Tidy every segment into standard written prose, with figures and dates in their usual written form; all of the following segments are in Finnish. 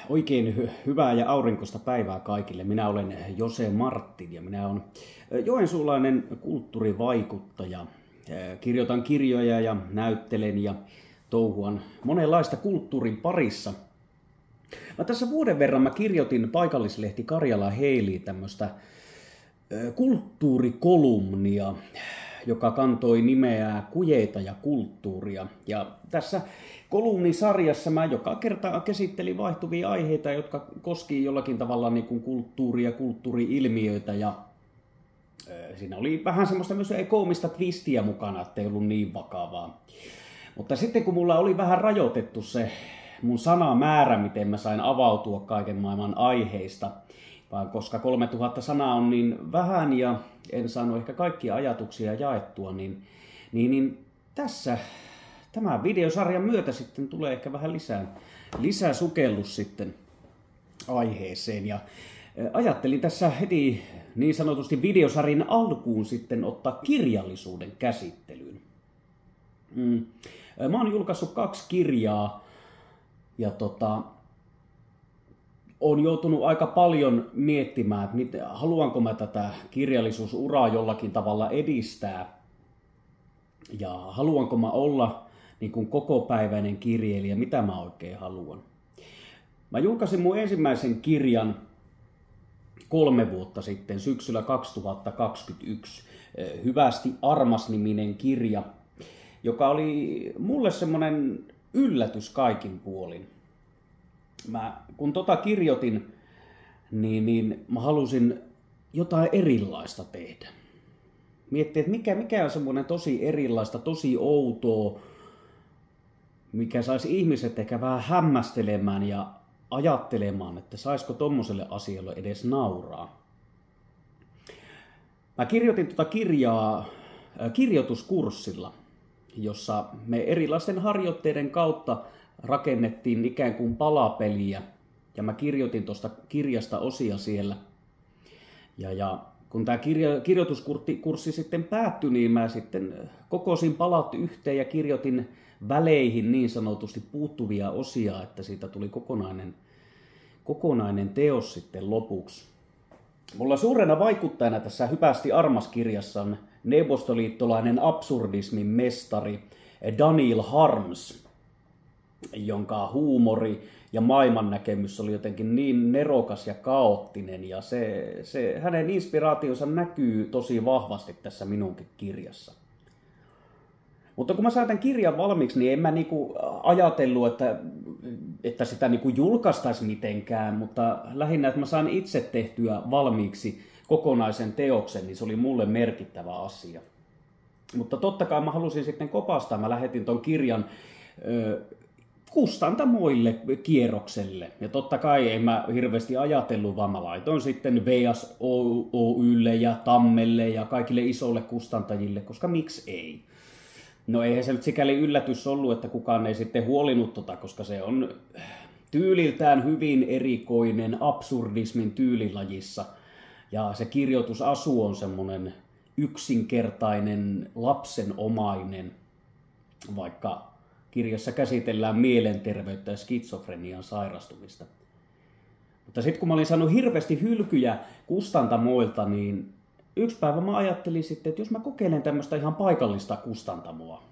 Oikein hyvää ja aurinkoista päivää kaikille. Minä olen Jose Martin ja minä olen joensuulainen kulttuurivaikuttaja. Kirjoitan kirjoja ja näyttelen ja touhuan monenlaista kulttuurin parissa. Tässä vuoden verran mä kirjoitin paikallislehti Karjala Heiliin tämmöistä kulttuurikolumnia, joka kantoi nimeä Kujeita ja kulttuuria. Ja tässä kolumnisarjassa mä joka kerta käsittelin vaihtuvia aiheita, jotka koski jollakin tavalla niin kuin kulttuuria, kulttuuri-ilmiöitä. Ja siinä oli vähän semmoista myös koomista twistiä mukana, ettei ollut niin vakavaa. Mutta sitten kun mulla oli vähän rajoitettu se mun sanamäärä, miten mä sain avautua kaiken maailman aiheista, vaan koska 3000 sanaa on niin vähän ja en saanut ehkä kaikkia ajatuksia jaettua, niin tässä tämän videosarjan myötä sitten tulee ehkä vähän lisää sukellus sitten aiheeseen. Ja ajattelin tässä heti niin sanotusti videosarjan alkuun sitten ottaa kirjallisuuden käsittelyyn. Mä oon julkaissut 2 kirjaa ja olen joutunut aika paljon miettimään, että haluanko mä tätä kirjallisuusuraa jollakin tavalla edistää ja haluanko mä olla niin kuin kokopäiväinen kirjailija, mitä mä oikein haluan. Mä julkaisin mun ensimmäisen kirjan 3 vuotta sitten, syksyllä 2021, Hyvästi armas-niminen kirja, joka oli mulle semmoinen yllätys kaikin puolin. Kun kirjoitin, niin mä halusin jotain erilaista tehdä. Miettii, että mikä on semmoinen tosi erilaista, tosi outoa, mikä saisi ihmiset ehkä vähän hämmästelemään ja ajattelemaan, että saisiko tommoselle asialle edes nauraa. Mä kirjoitin kirjaa kirjoituskurssilla, jossa me erilaisten harjoitteiden kautta rakennettiin ikään kuin palapeliä, ja mä kirjoitin tuosta kirjasta osia siellä. Ja kun tämä kirjoituskurssi sitten päättyi, niin mä sitten kokosin palat yhteen ja kirjoitin väleihin niin sanotusti puuttuvia osia, että siitä tuli kokonainen teos sitten lopuksi. Mulla suurena vaikuttajana tässä Hyvästi armas-kirjassa on neuvostoliittolainen absurdismin mestari Daniel Harms, jonka huumori ja maailmannäkemys oli jotenkin niin nerokas ja kaoottinen, ja hänen inspiraationsa näkyy tosi vahvasti tässä minunkin kirjassa. Mutta kun mä sain tämän kirjan valmiiksi, niin en mä ajatellut, että sitä julkaistaisi mitenkään, mutta lähinnä, että mä sain itse tehtyä valmiiksi kokonaisen teoksen, niin se oli mulle merkittävä asia. Mutta totta kai mä halusin sitten kopastaa, mä lähetin ton kirjan kustantamoille kierrokselle. Ja totta kai en mä hirveästi ajatellut, vaan mä laitoin sitten VS Oy:lle ja Tammelle ja kaikille isoille kustantajille, koska miksi ei. No eihän se nyt sikäli yllätys ollut, että kukaan ei sitten huolinut koska se on tyyliltään hyvin erikoinen absurdismin tyylilajissa. Ja se kirjoitusasu on semmoinen yksinkertainen, lapsenomainen, vaikka kirjassa käsitellään mielenterveyttä ja skitsofrenian sairastumista. Mutta sitten kun mä olin saanut hirveästi hylkyjä kustantamoilta, niin yksi päivä mä ajattelin sitten, että jos mä kokeilen tämmöistä ihan paikallista kustantamoa.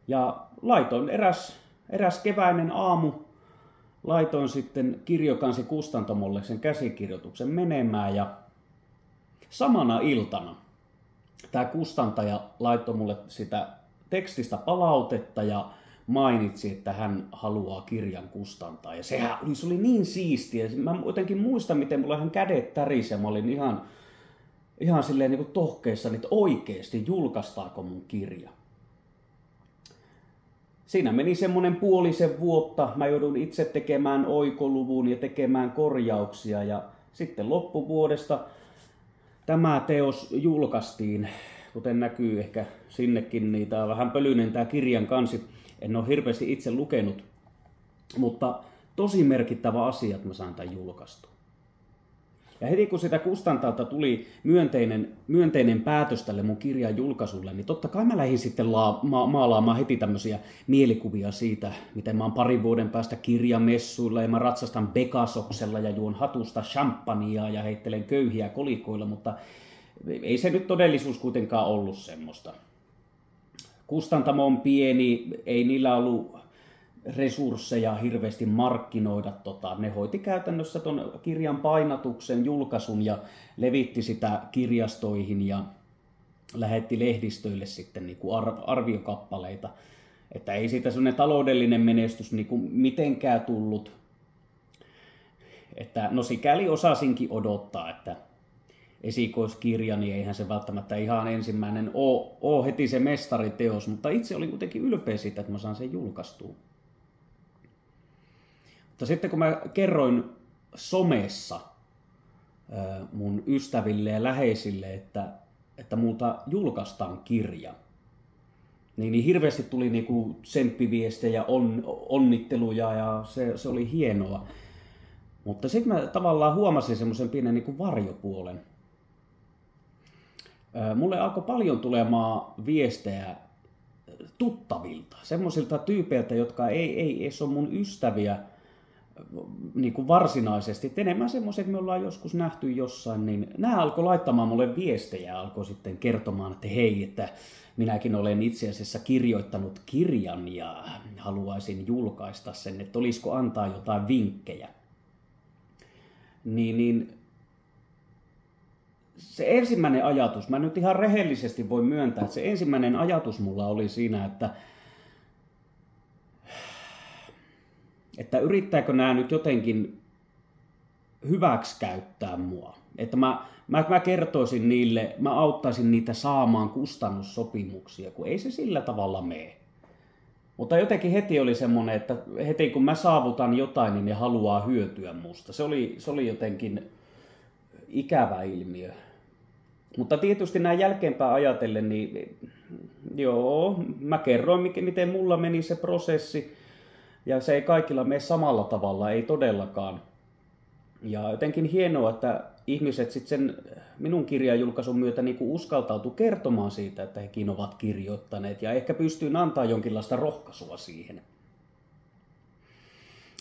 Ja laitoin eräs keväinen aamu, laitoin sitten Kirjokansi kustantamolle sen käsikirjoituksen menemään, ja samana iltana tämä kustantaja laittoi mulle sitä tekstistä palautetta ja mainitsi, että hän haluaa kirjan kustantaa. Ja se oli niin siistiä. Mä jotenkin muistan, miten mulla ihan kädet tärisivät. Mä olin ihan silleen niin kuin tohkeissani, että oikeasti julkaistaako mun kirja. Siinä meni semmoinen puolisen vuotta. Mä joudun itse tekemään oikoluvun ja tekemään korjauksia. Ja sitten loppuvuodesta tämä teos julkaistiin. Kuten näkyy ehkä sinnekin, niin tää on vähän pölyinen tää kirjan kansi. En ole hirveästi itse lukenut, mutta tosi merkittävä asia, että mä saan tämän julkaistua. Ja heti kun sitä kustantalta tuli myönteinen päätös tälle mun kirjan julkaisulle, niin totta kai mä lähdin sitten maalaamaan heti tämmöisiä mielikuvia siitä, miten mä oon 2 vuoden päästä kirjamessuilla ja mä ratsastan Pegasoksella ja juon hatusta champagnea ja heittelen köyhiä kolikoilla, mutta ei se nyt todellisuus kuitenkaan ollut semmoista. Kustantamo on pieni, ei niillä ollut resursseja hirveästi markkinoida. Ne hoiti käytännössä ton kirjan painatuksen, julkaisun ja levitti sitä kirjastoihin ja lähetti lehdistöille sitten niin kuin arviokappaleita. Että ei siitä sellainen taloudellinen menestys niin kuin mitenkään tullut. Että no sikäli osasinkin odottaa, että esikoiskirja, niin eihän se välttämättä ihan ensimmäinen ole heti se mestariteos, mutta itse olin kuitenkin ylpeä siitä, että mä saan sen julkaistua. Mutta sitten kun mä kerroin somessa mun ystäville ja läheisille, että multa julkaistaan kirja, niin hirveästi tuli niinku tsemppiviestejä, onnitteluja ja se oli hienoa. Mutta sitten mä tavallaan huomasin semmoisen pienen niinku varjopuolen. Mulle alkoi paljon tulemaan viestejä tuttavilta, semmoisilta tyypeiltä, jotka ei edes ole mun ystäviä niin kuin varsinaisesti. Et enemmän semmoiset, että me ollaan joskus nähty jossain, niin nämä alkoi laittamaan mulle viestejä, alkoi sitten kertomaan, että hei, että minäkin olen itse asiassa kirjoittanut kirjan ja haluaisin julkaista sen, että olisiko antaa jotain vinkkejä. Niin se ensimmäinen ajatus, mä nyt ihan rehellisesti voin myöntää, että se ensimmäinen ajatus mulla oli siinä, että yrittääkö nämä nyt jotenkin hyväksikäyttää mua. Että mä kertoisin niille, mä auttaisin niitä saamaan kustannussopimuksia, kun ei se sillä tavalla mene. Mutta jotenkin heti oli semmoinen, että heti kun mä saavutan jotain, niin ne haluaa hyötyä musta. Se oli jotenkin ikävä ilmiö. Mutta tietysti näin jälkeenpäin ajatellen, niin joo, mä kerroin, miten mulla meni se prosessi. Ja se ei kaikilla mene samalla tavalla, ei todellakaan. Ja jotenkin hienoa, että ihmiset sitten sen minun kirjan julkaisun myötä niin uskaltautu kertomaan siitä, että hekin ovat kirjoittaneet. Ja ehkä pystyy antaa jonkinlaista rohkaisua siihen.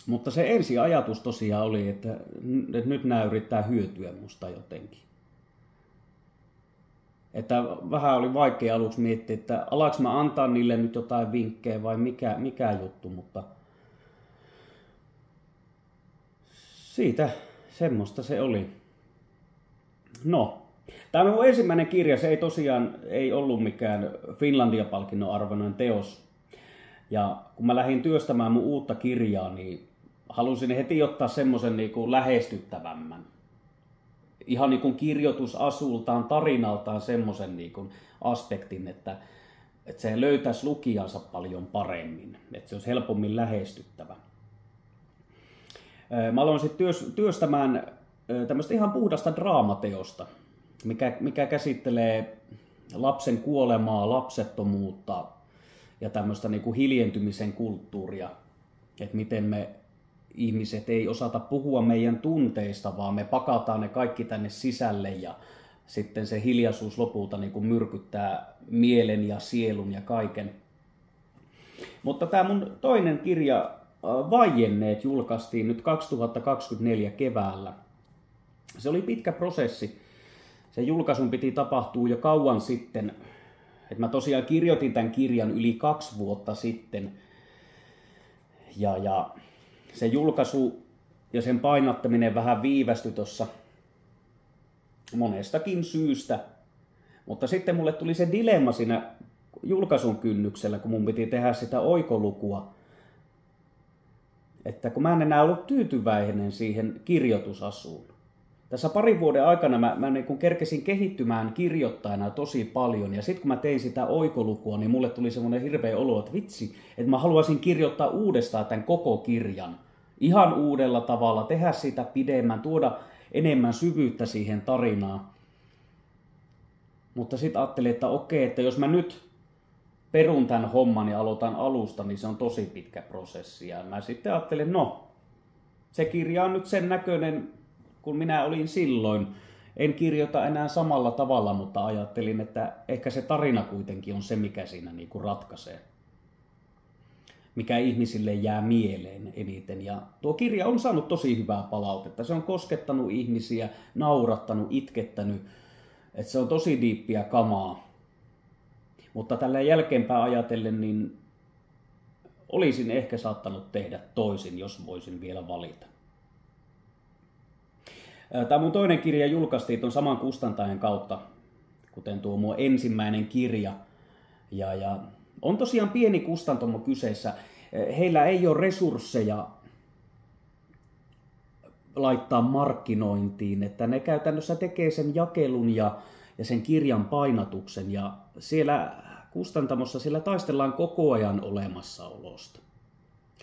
Mutta se ensi ajatus tosiaan oli, että nyt nämä yrittää hyötyä musta jotenkin. Että vähän oli vaikea aluksi miettiä, että alaks mä antaa niille nyt jotain vinkkejä vai mikä juttu, mutta siitä semmoista se oli. No, tämä mun ensimmäinen kirja, se ei tosiaan ollut mikään Finlandia-palkinnon arvoinen teos. Ja kun mä lähdin työstämään mun uutta kirjaa, niin halusin heti ottaa semmoisen niin kuin lähestyttävämmän. Ihan niin kuin kirjoitusasultaan, tarinaltaan semmoisen niin kuin aspektin, että se löytäisi lukijansa paljon paremmin. Että se olisi helpommin lähestyttävä. Mä aloin sitten työstämään tämmöistä ihan puhdasta draamateosta, mikä käsittelee lapsen kuolemaa, lapsettomuutta ja tämmöistä niin kuin hiljentymisen kulttuuria. Että miten me ihmiset ei osata puhua meidän tunteista, vaan me pakataan ne kaikki tänne sisälle ja sitten se hiljaisuus lopulta niin kuin myrkyttää mielen ja sielun ja kaiken. Mutta tämä mun toinen kirja, Vaienneet, julkaistiin nyt 2024 keväällä. Se oli pitkä prosessi. Sen julkaisun piti tapahtua jo kauan sitten. Mä tosiaan kirjoitin tämän kirjan yli 2 vuotta sitten. Ja se julkaisu ja sen painattaminen vähän viivästyi tuossa monestakin syystä. Mutta sitten mulle tuli se dilemma siinä julkaisun kynnyksellä, kun mun piti tehdä sitä oikolukua. Että kun mä en enää ollut tyytyväinen siihen kirjoitusasuun. Tässä 2 vuoden aikana mä niin kun kerkesin kehittymään kirjoittajana tosi paljon. Ja sitten kun mä tein sitä oikolukua, niin mulle tuli semmoinen hirveä olo, että vitsi, että mä haluaisin kirjoittaa uudestaan tämän koko kirjan. Ihan uudella tavalla, tehdä sitä pidemmän, tuoda enemmän syvyyttä siihen tarinaan. Mutta sitten ajattelin, että okei, että jos mä nyt perun tämän homman ja aloitan alusta, niin se on tosi pitkä prosessi. Ja mä sitten ajattelin, no, se kirja on nyt sen näköinen, kun minä olin silloin. En kirjoita enää samalla tavalla, mutta ajattelin, että ehkä se tarina kuitenkin on se, mikä siinä niin kuin ratkaisee. Mikä ihmisille jää mieleen eniten. Ja tuo kirja on saanut tosi hyvää palautetta. Se on koskettanut ihmisiä, naurattanut, itkettänyt. Että se on tosi diippiä kamaa. Mutta tällä jälkeenpäin ajatellen, niin olisin ehkä saattanut tehdä toisin, jos voisin vielä valita. Tämä mun toinen kirja julkaistiin tuon saman kustantajan kautta, kuten tuo mun ensimmäinen kirja. Ja on tosiaan pieni kustantomo kyseessä. Heillä ei ole resursseja laittaa markkinointiin, että ne käytännössä tekee sen jakelun ja sen kirjan painatuksen. Ja siellä kustantamossa siellä taistellaan koko ajan olemassaolosta.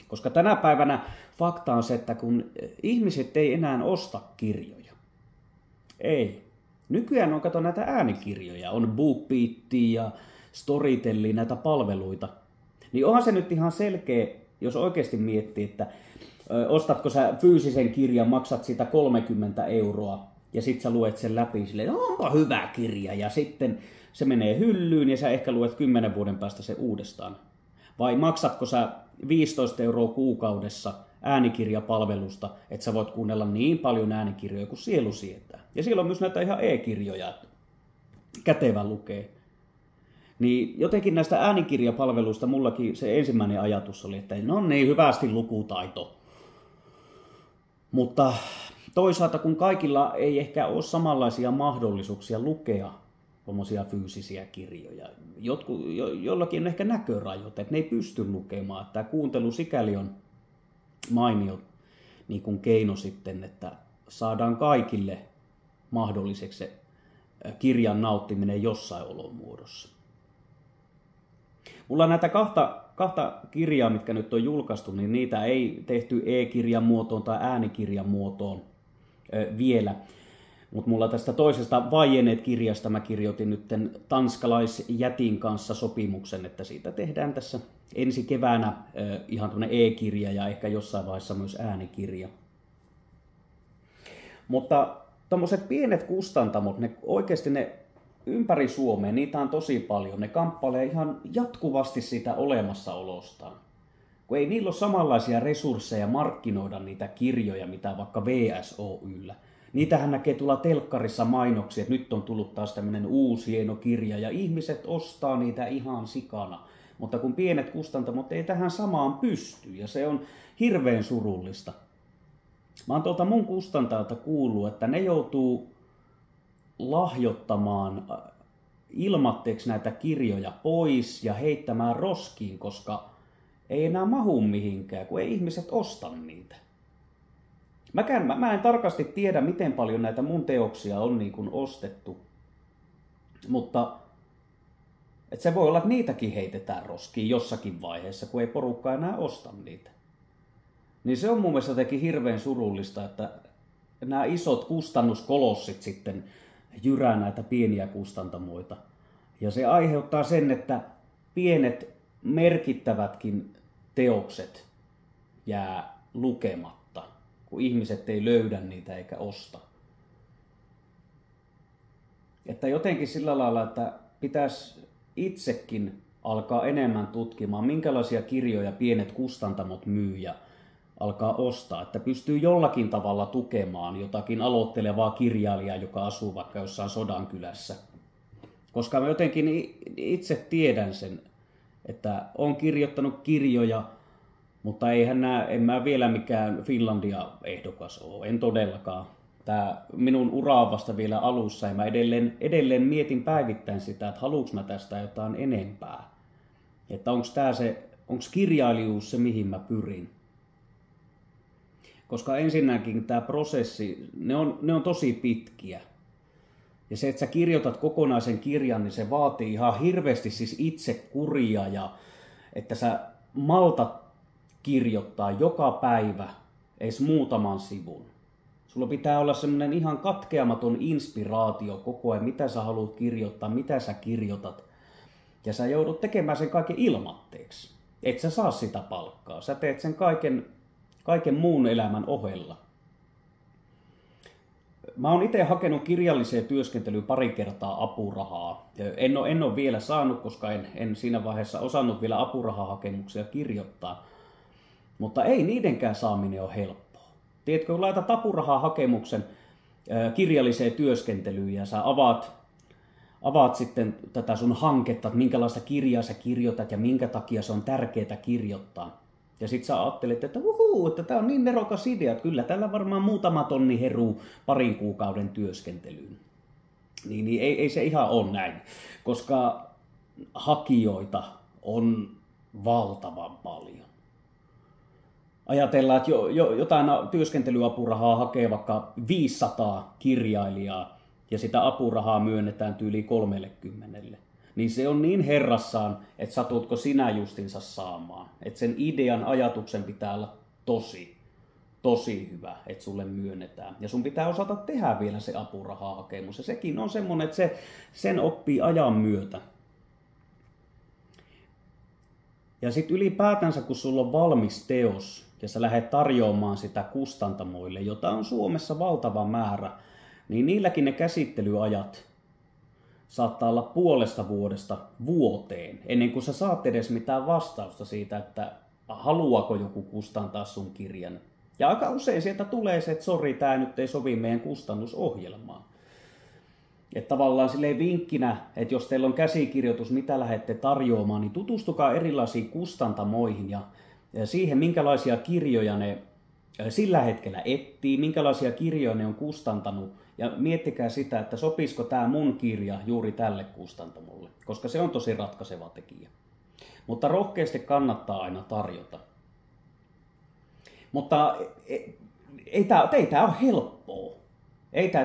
Koska tänä päivänä fakta on se, että kun ihmiset ei enää osta kirjoja. Ei. Nykyään on kato näitä äänikirjoja, on BookBeatia ja Storytellia, näitä palveluita. Niin onhan se nyt ihan selkeä, jos oikeasti miettii, että ostatko sä fyysisen kirjan, maksat siitä 30 € ja sit sä luet sen läpi silleen, no onpa hyvä kirja, ja sitten se menee hyllyyn ja sä ehkä luet 10 vuoden päästä se uudestaan. Vai maksatko sä 15 € kuukaudessa äänikirjapalvelusta, että sä voit kuunnella niin paljon äänikirjoja kuin sielu sietää. Ja siellä on myös näitä ihan e-kirjoja, kätevä lukee. Niin jotenkin näistä äänikirjapalveluista mullakin se ensimmäinen ajatus oli, että no niin hyvästi lukutaito. Mutta toisaalta kun kaikilla ei ehkä ole samanlaisia mahdollisuuksia lukea tuommoisia fyysisiä kirjoja. Jollakin on ehkä näkörajoite, että ne ei pysty lukemaan. Tämä kuuntelu sikäli on mainio niin kuin keino sitten, että saadaan kaikille mahdolliseksi se kirjan nauttiminen jossain olomuodossa. Mulla on näitä kahta kirjaa, mitkä nyt on julkaistu, niin niitä ei tehty e-kirjan muotoon tai äänikirjan muotoon vielä. Mutta mulla tästä toisesta Vajeneet-kirjasta mä kirjoitin nyt tanskalaisjätin kanssa sopimuksen, että siitä tehdään tässä ensi keväänä ihan tämmöinen e-kirja ja ehkä jossain vaiheessa myös äänikirja. Mutta tommoset pienet kustantamot, ne oikeasti ne ympäri Suomea, niitä on tosi paljon. Ne kamppailee ihan jatkuvasti siitä olemassaolostaan. Kun ei niillä ole samanlaisia resursseja markkinoida niitä kirjoja, mitä vaikka VSOYllä. Niitähän näkee tulla telkkarissa mainoksia, että nyt on tullut taas tämmöinen uusi hieno kirja ja ihmiset ostaa niitä ihan sikana. Mutta kun pienet kustantamot ei tähän samaan pysty ja se on hirveän surullista. Mä oon tuolta mun kustantajalta kuullut, että ne joutuu lahjoittamaan ilmatteeksi näitä kirjoja pois ja heittämään roskiin, koska ei enää mahu mihinkään, kun ei ihmiset osta niitä. Mä en tarkasti tiedä, miten paljon näitä mun teoksia on niin kuin ostettu, mutta et se voi olla, että niitäkin heitetään roskiin jossakin vaiheessa, kun ei porukka enää osta niitä. Niin se on mun mielestä jotenkin hirveän surullista, että nämä isot kustannuskolossit sitten jyrää näitä pieniä kustantamoita. Ja se aiheuttaa sen, että pienet merkittävätkin teokset jää lukematta, kun ihmiset ei löydä niitä eikä osta. Että jotenkin sillä lailla, että pitäisi itsekin alkaa enemmän tutkimaan, minkälaisia kirjoja pienet kustantamot myy ja alkaa ostaa, että pystyy jollakin tavalla tukemaan jotakin aloittelevaa kirjailijaa, joka asuu vaikka jossain Sodankylässä. Koska mä jotenkin itse tiedän sen, että olen kirjoittanut kirjoja, mutta en mä vielä mikään Finlandia-ehdokas ole, en todellakaan. Tämä minun ura on vasta vielä alussa ja mä edelleen mietin päivittäin sitä, että haluanko mä tästä jotain enempää. Että onko kirjailijuus se, mihin mä pyrin. Koska ensinnäkin tämä prosessi, ne on tosi pitkiä. Ja se, että sä kirjoitat kokonaisen kirjan, niin se vaatii ihan hirveästi siis itsekuria ja että sä maltat kirjoittaa joka päivä edes muutaman sivun. Sulla pitää olla semmoinen ihan katkeamaton inspiraatio koko ajan, mitä sä haluat kirjoittaa, mitä sä kirjoitat. Ja sä joudut tekemään sen kaiken ilmatteeksi. Et sä saa sitä palkkaa. Sä teet sen kaiken muun elämän ohella. Mä oon itse hakenut kirjalliseen työskentelyyn pari kertaa apurahaa. En ole vielä saanut, koska en siinä vaiheessa osannut vielä apurahahakemuksia kirjoittaa. Mutta ei niidenkään saaminen ole helppoa. Tiedätkö, kun laitat apurahahakemuksen kirjalliseen työskentelyyn ja sä avaat sitten tätä sun hanketta, että minkälaista kirjaa sä kirjoitat ja minkä takia se on tärkeää kirjoittaa. Ja sit sä ajattelet, että että tää on niin nerokas idea, että kyllä tällä varmaan muutama tonni heruu parin kuukauden työskentelyyn. Niin ei se ihan ole näin, koska hakijoita on valtavan paljon. Ajatellaan, että jotain työskentelyapurahaa hakee vaikka 500 kirjailijaa ja sitä apurahaa myönnetään tyyliin 30. Niin se on niin herrassaan, että satutko sinä justinsa saamaan. Että sen idean, ajatuksen pitää olla tosi hyvä, että sulle myönnetään. Ja sun pitää osata tehdä vielä se apurahahakemus. Ja sekin on semmoinen, että sen oppii ajan myötä. Ja sitten ylipäätänsä, kun sulla on valmis teos ja sä lähdet tarjoamaan sitä kustantamoille, jota on Suomessa valtava määrä, niin niilläkin ne käsittelyajat saattaa olla puolesta vuodesta vuoteen, ennen kuin sä saat edes mitään vastausta siitä, että haluaako joku kustantaa sun kirjan. Ja aika usein sieltä tulee se, että sori, tää nyt ei sovi meidän kustannusohjelmaan. Että tavallaan silleen vinkkinä, että jos teillä on käsikirjoitus, mitä lähdette tarjoamaan, niin tutustukaa erilaisiin kustantamoihin ja siihen, minkälaisia kirjoja ne sillä hetkellä etsii, minkälaisia kirjoja ne on kustantanut. Ja miettikää sitä, että sopisiko tämä mun kirja juuri tälle kustantamolle, koska se on tosi ratkaiseva tekijä. Mutta rohkeasti kannattaa aina tarjota. Mutta ei tämä ole helppoa.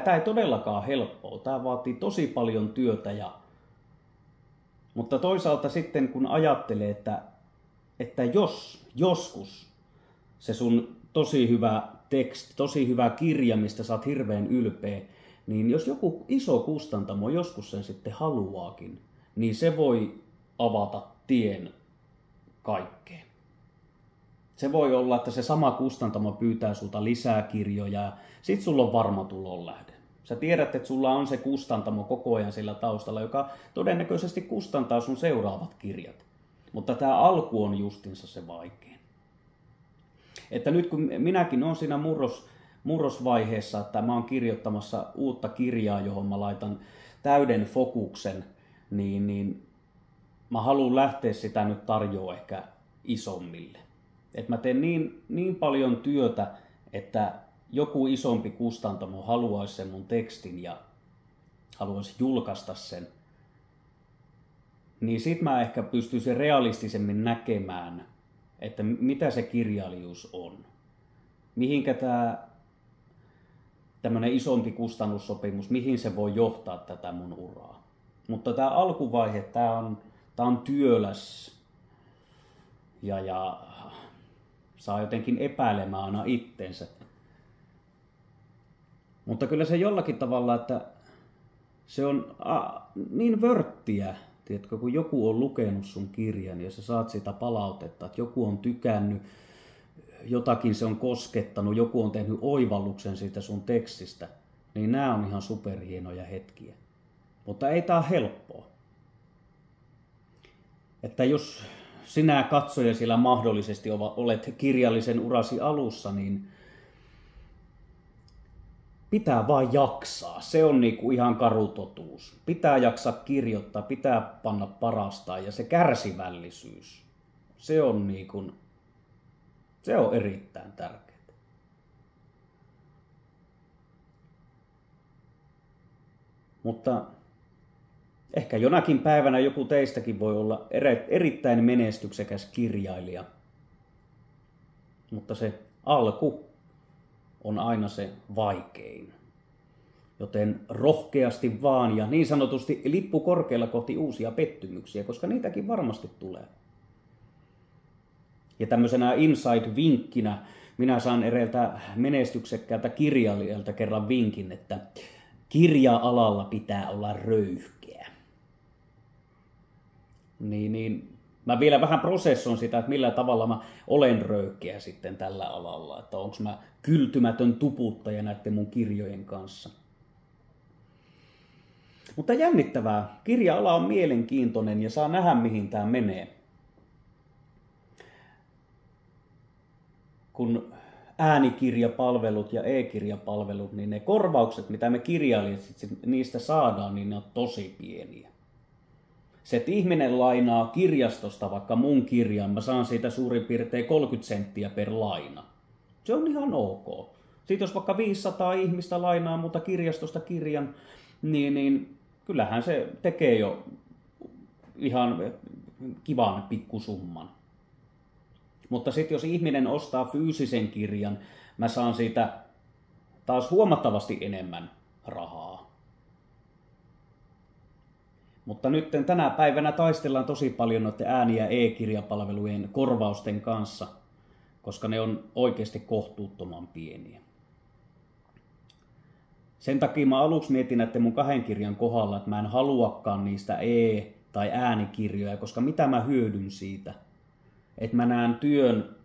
Tämä ei todellakaan helppoa. Tämä vaatii tosi paljon työtä. Mutta toisaalta sitten kun ajattelee, että jos joskus se sun tosi hyvä teksti, tosi hyvä kirja, mistä sä oot hirveän ylpeä, niin jos joku iso kustantamo joskus sen sitten haluaakin, niin se voi avata tien kaikkeen. Se voi olla, että se sama kustantamo pyytää sulta lisää kirjoja ja sit sulla on varma tulonlähde. Sä tiedät, että sulla on se kustantamo koko ajan sillä taustalla, joka todennäköisesti kustantaa sun seuraavat kirjat. Mutta tämä alku on justinsa se vaikein. Että nyt kun minäkin olen siinä murrosvaiheessa, että mä oon kirjoittamassa uutta kirjaa, johon mä laitan täyden fokuksen, niin mä haluan lähteä sitä nyt tarjoa ehkä isommille. Että mä teen niin paljon työtä, että joku isompi kustantamo haluaisi sen mun tekstin ja haluaisi julkaista sen, niin sit mä ehkä pystyisin realistisemmin näkemään, että mitä se kirjailijuus on. Mihinkä tämmönen isompi kustannussopimus, mihin se voi johtaa tätä mun uraa. Mutta tämä alkuvaihe, tää on työläs ja saa jotenkin epäilemään aina itsensä. Mutta kyllä se jollakin tavalla, että se on niin vörttiä, tiedätkö, kun joku on lukenut sun kirjan ja sä saat sitä palautetta, että joku on tykännyt, jotakin se on koskettanut, joku on tehnyt oivalluksen siitä sun tekstistä, niin nämä on ihan superhienoja hetkiä. Mutta ei tää ole helppoa. Että jos sinä katsoja siellä mahdollisesti olet kirjallisen urasi alussa, niin pitää vaan jaksaa. Se on niinku ihan karu totuus. Pitää jaksaa kirjoittaa, pitää panna parastaa ja se kärsivällisyys, se on erittäin tärkeää. Mutta ehkä jonakin päivänä joku teistäkin voi olla erittäin menestyksekäs kirjailija. Mutta se alku on aina se vaikein. Joten rohkeasti vaan ja niin sanotusti lippu korkealla kohti uusia pettymyksiä, koska niitäkin varmasti tulee. Ja tämmöisenä inside-vinkkinä minä saan eräältä menestyksekkäältä kirjailijalta kerran vinkin, että kirja-alalla pitää olla röyhkeä. Niin Mä vielä vähän prosessoin sitä, että millä tavalla mä olen röyhkeä sitten tällä alalla. Että onko mä kyltymätön tuputtaja näiden mun kirjojen kanssa. Mutta jännittävää. Kirja-ala on mielenkiintoinen ja saa nähdä mihin tää menee. Kun äänikirjapalvelut ja e-kirjapalvelut, niin ne korvaukset, mitä me kirjailijat niistä saadaan, niin ne on tosi pieniä. Se, että ihminen lainaa kirjastosta vaikka mun kirjan, mä saan siitä suurin piirtein 30 senttiä per laina. Se on ihan ok. Sitten jos vaikka 500 ihmistä lainaa muuta kirjastosta kirjan, niin kyllähän se tekee jo ihan kivan pikkusumman. Mutta sitten jos ihminen ostaa fyysisen kirjan, mä saan siitä taas huomattavasti enemmän rahaa. Mutta nyt tänä päivänä taistellaan tosi paljon noiden ääni- ja e-kirjapalvelujen korvausten kanssa, koska ne on oikeasti kohtuuttoman pieniä. Sen takia mä aluksi mietin näiden mun 2 kirjan kohdalla, että mä en haluakaan niistä e- tai äänikirjoja, koska mitä mä hyödyn siitä. Että mä näen työn,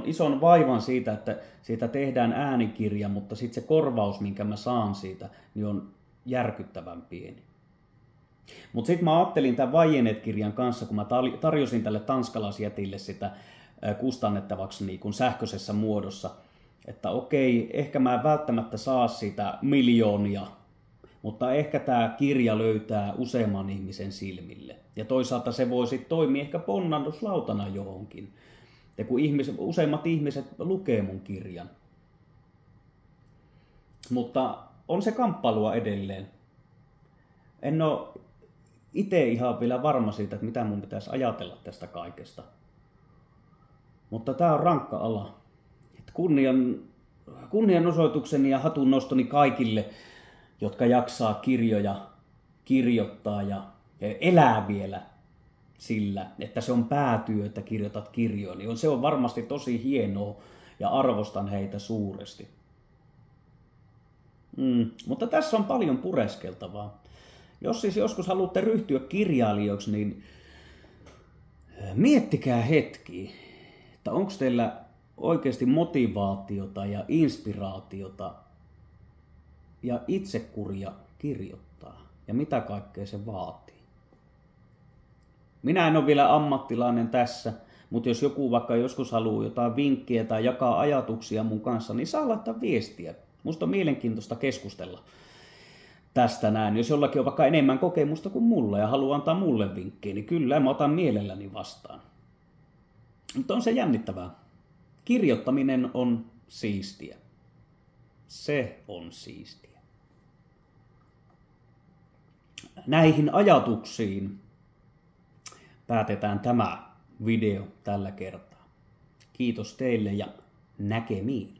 ison vaivan siitä, että siitä tehdään äänikirja, mutta sitten se korvaus, minkä mä saan siitä, niin on järkyttävän pieni. Mutta sitten mä ajattelin tämän Vajenet-kirjan kanssa, kun mä tarjosin tälle tanskalaisjätille sitä kustannettavaksi niin kuin sähköisessä muodossa, että okei, ehkä mä en välttämättä saa sitä miljoonia, mutta ehkä tämä kirja löytää useamman ihmisen silmille. Ja toisaalta se voi sitten toimia ehkä ponnahduslautana johonkin. Ja kun useimmat ihmiset lukee mun kirjan. Mutta on se kamppailua edelleen. En ole itse ihan vielä varma siitä, että mitä mun pitäisi ajatella tästä kaikesta. Mutta tää on rankka ala. Kunnianosoitukseni ja hatunnostoni kaikille, jotka jaksaa kirjoja kirjoittaa ja elää vielä sillä, että se on päätyö, että kirjoitat kirjoja, niin se on varmasti tosi hienoa ja arvostan heitä suuresti. Mutta tässä on paljon pureskeltavaa. Jos siis joskus haluatte ryhtyä kirjailijoiksi, niin miettikää hetki, että onko teillä oikeasti motivaatiota ja inspiraatiota ja itsekuria kirjoittaa ja mitä kaikkea se vaatii. Minä en ole vielä ammattilainen tässä, mutta jos joku vaikka joskus haluaa jotain vinkkiä tai jakaa ajatuksia mun kanssa, niin saa laittaa viestiä. Musta on mielenkiintoista keskustella tästä näin. Jos jollakin on vaikka enemmän kokemusta kuin mulla ja haluaa antaa mulle vinkkejä, niin kyllä mä otan mielelläni vastaan. Mutta on se jännittävää. Kirjoittaminen on siistiä. Se on siistiä. Näihin ajatuksiin päätetään tämä video tällä kertaa. Kiitos teille ja näkemiin.